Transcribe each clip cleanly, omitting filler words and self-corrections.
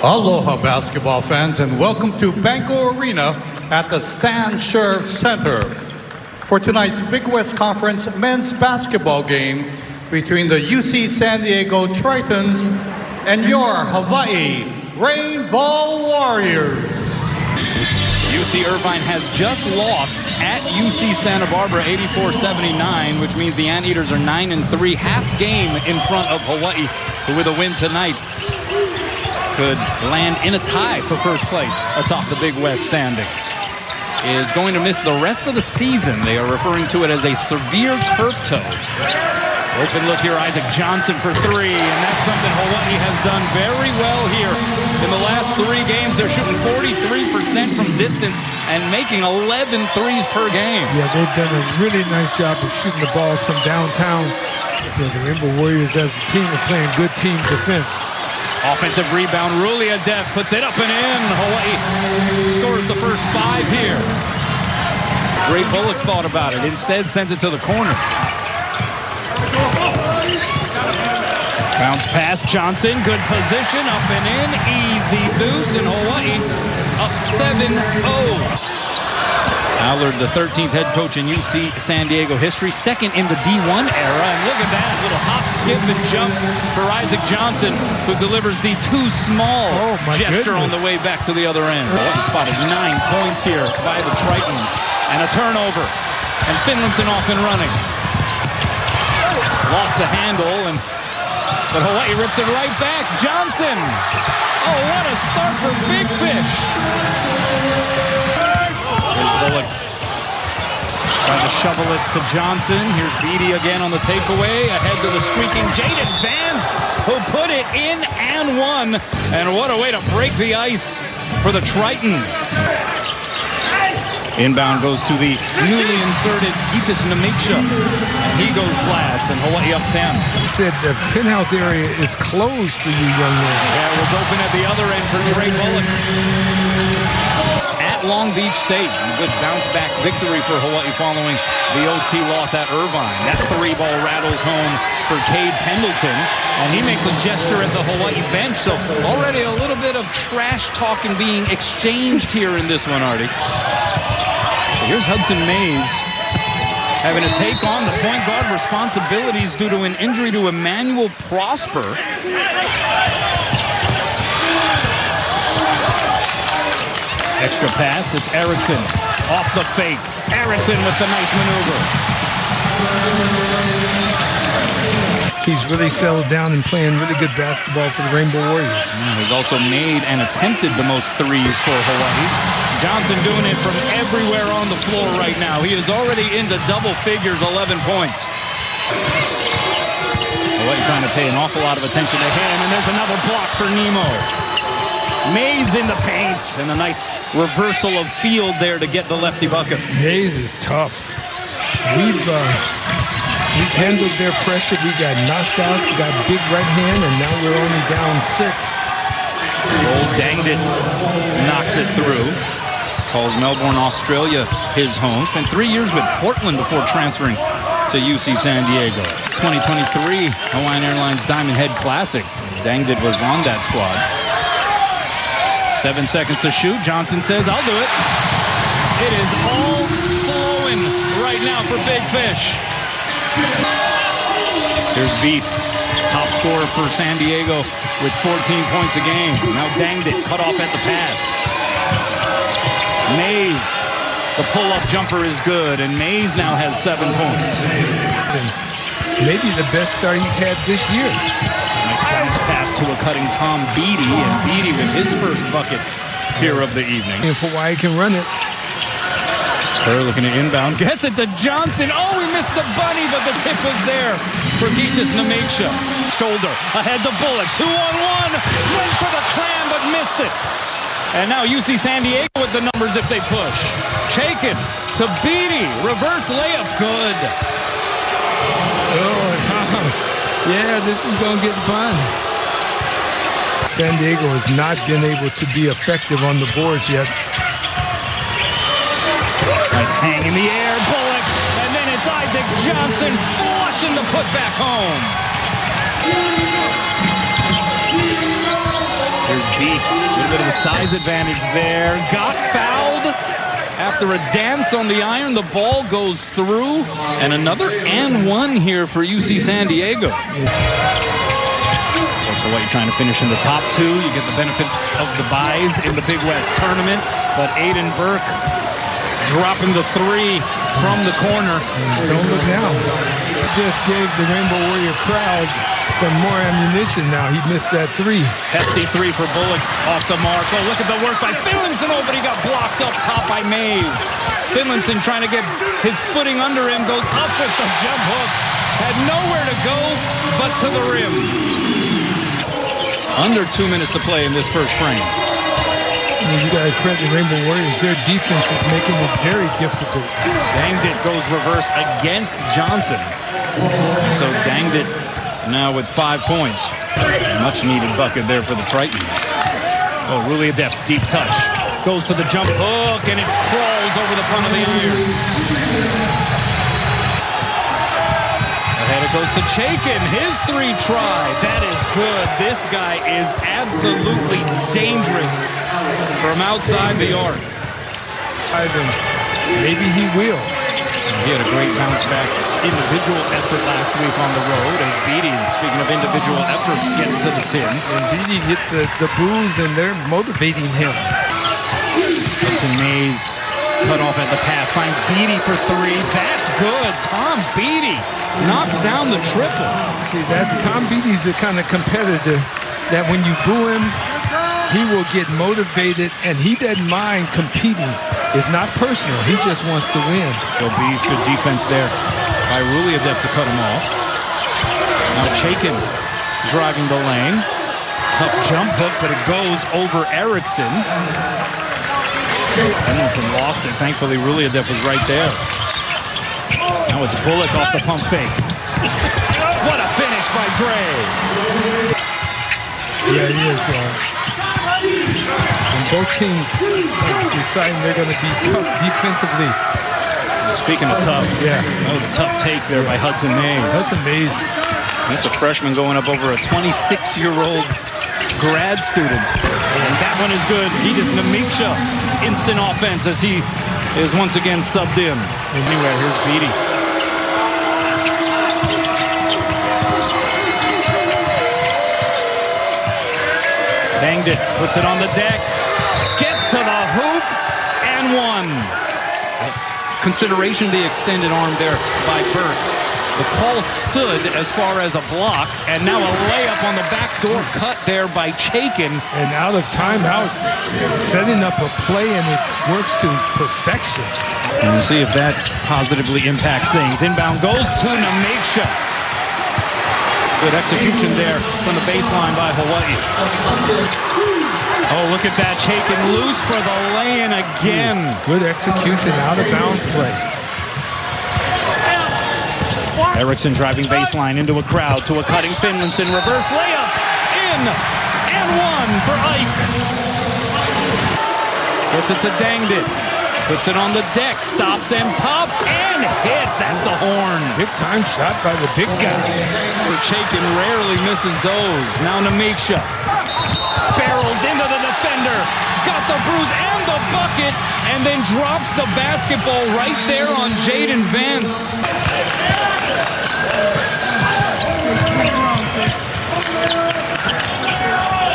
Aloha basketball fans, and welcome to Banco Arena at the Stan Sheriff Center for tonight's Big West Conference men's basketball game between the UC San Diego Tritons and your Hawaii Rainbow Warriors. UC Irvine has just lost at UC Santa Barbara 84-79, which means the Anteaters are 9-3, half game in front of Hawaii, who with a win tonight could land in a tie for first place atop the Big West standings. Is going to miss the rest of the season. They are referring to it as a severe turf toe. Open look here, Isaac Johnson for three, and that's something Hawaii has done very well here. In the last 3 games, they're shooting 43% from distance and making 11 threes per game. Yeah, they've done a really nice job of shooting the balls from downtown. The Rainbow Warriors as a team are playing good team defense. Offensive rebound, Ruli Adept puts it up and in. Hawaii scores the first 5 here. Dre Bullock thought about it, instead sends it to the corner. Bounce pass, Johnson, good position, up and in, easy deuce, and Hawaii up 7-0. Allard, the 13th head coach in UC San Diego history, second in the D1 era, and look at that, little hop, skip, and jump for Isaac Johnson, who delivers the too small gesture on the way back to the other end. Hawaii spotted 9 points here by the Tritons, and a turnover, and Finlayson off and running. Lost the handle, but Hawaii rips it right back. Johnson! Oh, what a start for Big Fish! Here's Bullock. Trying to shovel it to Johnson. Here's Beatty again on the takeaway. Ahead to the streaking Jaden Vance, who put it in and won. And what a way to break the ice for the Tritons. Inbound goes to the newly inserted Gitas Namicha. And he goes glass, and Hawaii up 10. He said the penthouse area is closed for you, young man. Yeah, it was open at the other end for Dre Bullock. At Long Beach State, a good bounce-back victory for Hawaii following the OT loss at Irvine. That 3-ball rattles home for Cade Pendleton, and he makes a gesture at the Hawaii bench. So already a little bit of trash talking being exchanged here in this one, Artie. Here's Hudson Mays having to take on the point guard responsibilities due to an injury to Emmanuel Prosper. Extra pass, it's Erickson off the fake. Erickson with the nice maneuver. He's really settled down and playing really good basketball for the Rainbow Warriors. He's also made and attempted the most threes for Hawaii. Johnson doing it from everywhere on the floor right now. He is already into double figures, 11 points. Hawaii trying to pay an awful lot of attention to him, and there's another block for Nemo. Mays in the paint, and a nice reversal of field there to get the lefty bucket. Mays is tough. We've handled their pressure. We got knocked out, got big right hand, and now we're only down 6. Old Danged It knocks it through. Calls Melbourne, Australia his home. Spent 3 years with Portland before transferring to UC San Diego. 2023 Hawaiian Airlines Diamond Head Classic. Danged It was on that squad. 7 seconds to shoot. Johnson says, I'll do it. It is all flowing right now for Big Fish. Here's Beef, top scorer for San Diego with 14 points a game. Now Danged It, cut off at the pass. Mays, the pull-up jumper is good, and Mays now has 7 points. Maybe the best start he's had this year. Nice bounce pass to a cutting Tom Beatty, and Beatty with his first bucket here of the evening. If Hawaii can run it. Kerr looking to inbound, gets it to Johnson. Oh, he missed the bunny, but the tip was there for Gitas Namicha. Shoulder, ahead to Bullock, 2-on-1, went for the clam, but missed it. And now UC San Diego with the numbers if they push. Shaken to Beatty, reverse layup, good. Oh, Tom. Yeah, this is going to get fun. San Diego has not been able to be effective on the boards yet. Nice hang in the air, Bullock, and then it's Isaac Johnson flushing the putback home. Here's Beef. A little bit of a size advantage there. Got fouled after a dance on the iron. The ball goes through. And another and one here for UC San Diego. So what, you're trying to finish in the top two. You get the benefits of the buys in the Big West tournament. But Aiden Burke dropping the three from the corner. Don't look now. Just gave the Rainbow Warrior crowd some more ammunition now. He missed that three. Hefty three for Bullock off the mark. Oh, look at the work by Finlinson. Oh, but he got blocked up top by Mays. Finlinson trying to get his footing under him. Goes up with the jump hook. Had nowhere to go but to the rim. Under 2 minutes to play in this first frame. You got to credit the Rainbow Warriors. Their defense is making it very difficult. Danged it goes reverse against Johnson. So Danged it now with 5 points. Much needed bucket there for the Tritons. Oh, really adept, deep touch. Goes to the jump hook and it crawls over the front of the iron. Ahead it goes to Chaikin. His three try. That is good. This guy is absolutely dangerous from outside the arc. Maybe he will. He had a great bounce back individual effort last week on the road as Beatty, speaking of individual efforts, gets to the tin. And Beatty hits the Bulls and they're motivating him. Hudson Mays cut off at the pass, finds Beatty for three. That's good. Tom Beatty knocks down the triple. See, that Tom Beatty's the kind of competitor that when you boo him, he will get motivated and he doesn't mind competing. It's not personal. He just wants to win. Well, Beef, good defense there by Ruliadev to cut him off. Now Chaikin driving the lane. Tough jump hook, but it goes over Erickson. Henderson lost it. Thankfully, Ruliadev was right there. Now it's Bullock off the pump fake. What a finish by Dre. Yeah, he is. And both teams deciding they're going to be tough defensively. Speaking of tough, yeah, that was a tough take there by Hudson Mays. Hudson Mays. That's a freshman going up over a 26-year-old grad student. And that one is good. Edis Namiksha, instant offense as he is once again subbed in. Anyway, here's Beatty. Danged it, puts it on the deck, gets to the hoop, and one. Consideration of the extended arm there by Burke. The call stood as far as a block, and now a layup on the backdoor cut there by Chaikin. And out of timeout, setting up a play, and it works to perfection. And we'll see if that positively impacts things. Inbound goes to Namiksha. Good execution there from the baseline by Hawaii. Oh, look at that. Chaikin loose for the lay-in again. Good execution, out of bounds play. Erickson driving baseline into a crowd to a cutting Finlinson. Reverse layup. In. And one for Ike. Gets it to Danged it. Puts it on the deck, stops and pops and hits at the horn. Big time shot by the big guy. Chaikin rarely misses those. Now Namiksha barrels into the defender, got the bruise and the bucket, and then drops the basketball right there on Jaden Vance.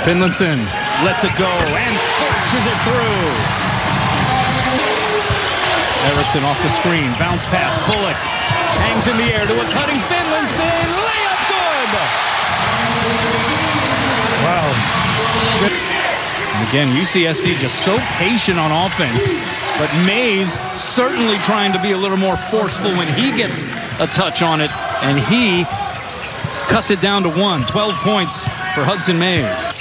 Finlinson lets it go and splashes it through. Erickson off the screen, bounce pass, Bullock hangs in the air to a cutting Finlinson, layup good! Wow. And again, UCSD just so patient on offense, but Mays certainly trying to be a little more forceful when he gets a touch on it, and he cuts it down to 1. 12 points for Hudson Mays.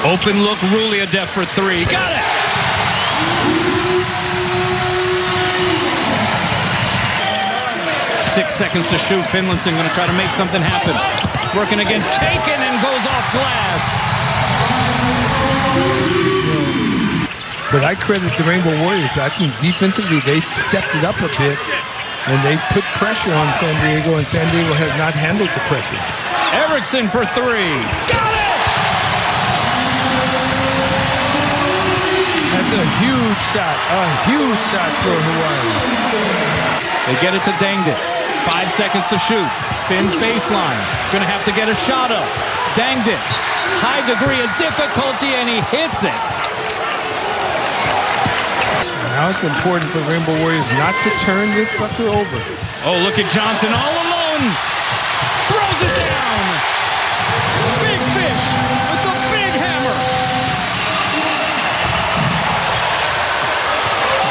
Open look, Ruliadev for three, got it! 6 seconds to shoot. Finlinson going to try to make something happen. Working against Chaikin and goes off glass. But I credit the Rainbow Warriors. I think defensively they stepped it up a bit and they put pressure on San Diego, and San Diego has not handled the pressure. Erickson for three. That's a huge shot for Hawaii. They get it to Dangdit. 5 seconds to shoot. Spins baseline. Gonna have to get a shot up. Dangdit. High degree of difficulty, and he hits it. Now it's important for Rainbow Warriors not to turn this sucker over. Oh, look at Johnson all alone. Throws it down. Big fish with the big hammer.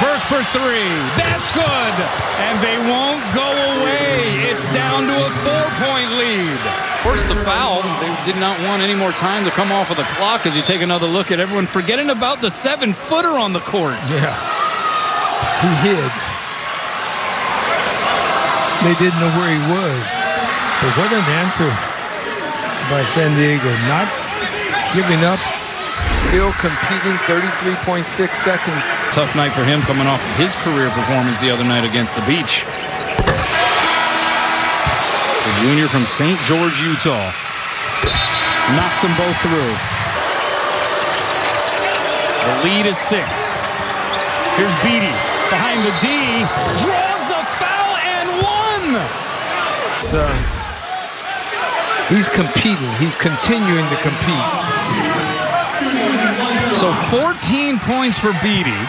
Burke for three. That's good. And they won't go away. It's down to a 4-point lead. Forced the foul. They did not want any more time to come off of the clock as you take another look at everyone forgetting about the 7-footer on the court. Yeah. He hid. They didn't know where he was. But what an answer by San Diego. Not giving up. Still competing. 33.6 seconds. Tough night for him coming off of his career performance the other night against the Beach. The junior from St. George, Utah. Knocks them both through. The lead is 6. Here's Beatty behind the D. Draws the foul and one. He's competing. He's continuing to compete. So 14 points for Beatty.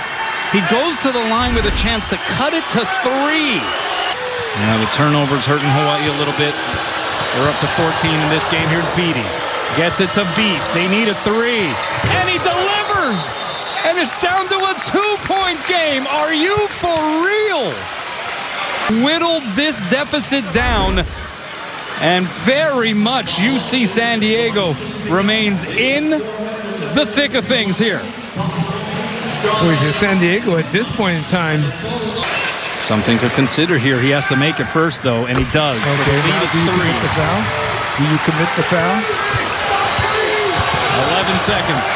He goes to the line with a chance to cut it to 3. Now the turnover's hurting Hawaii a little bit. They're up to 14 in this game. Here's Beatty. Gets it to Beat. They need a 3. And he delivers! And it's down to a 2-point game. Are you for real? Whittled this deficit down. And very much UC San Diego remains in the thick of things here. Well, San Diego at this point in time. Something to consider here. He has to make it first, though, and he does. Okay, so the lead is 3. Do you commit the foul? 11 seconds.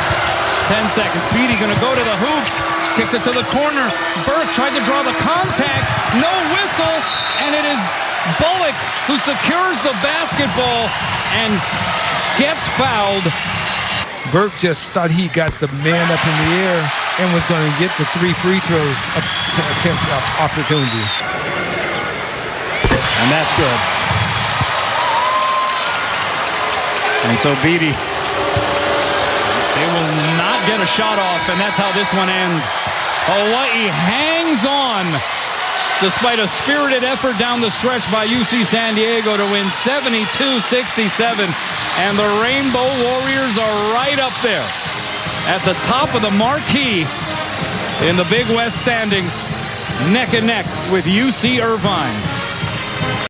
10 seconds. Beatty going to go to the hoop. Kicks it to the corner. Burke tried to draw the contact. No whistle. And it is Bullock who secures the basketball and gets fouled. Burke just thought he got the man up in the air and was going to get the 3 free throws to attempt opportunity. And that's good. And so Beatty, they will not get a shot off, and that's how this one ends. Hawaii hangs on despite a spirited effort down the stretch by UC San Diego to win 72-67. And the Rainbow Warriors are right up there at the top of the marquee in the Big West standings, neck and neck with UC Irvine.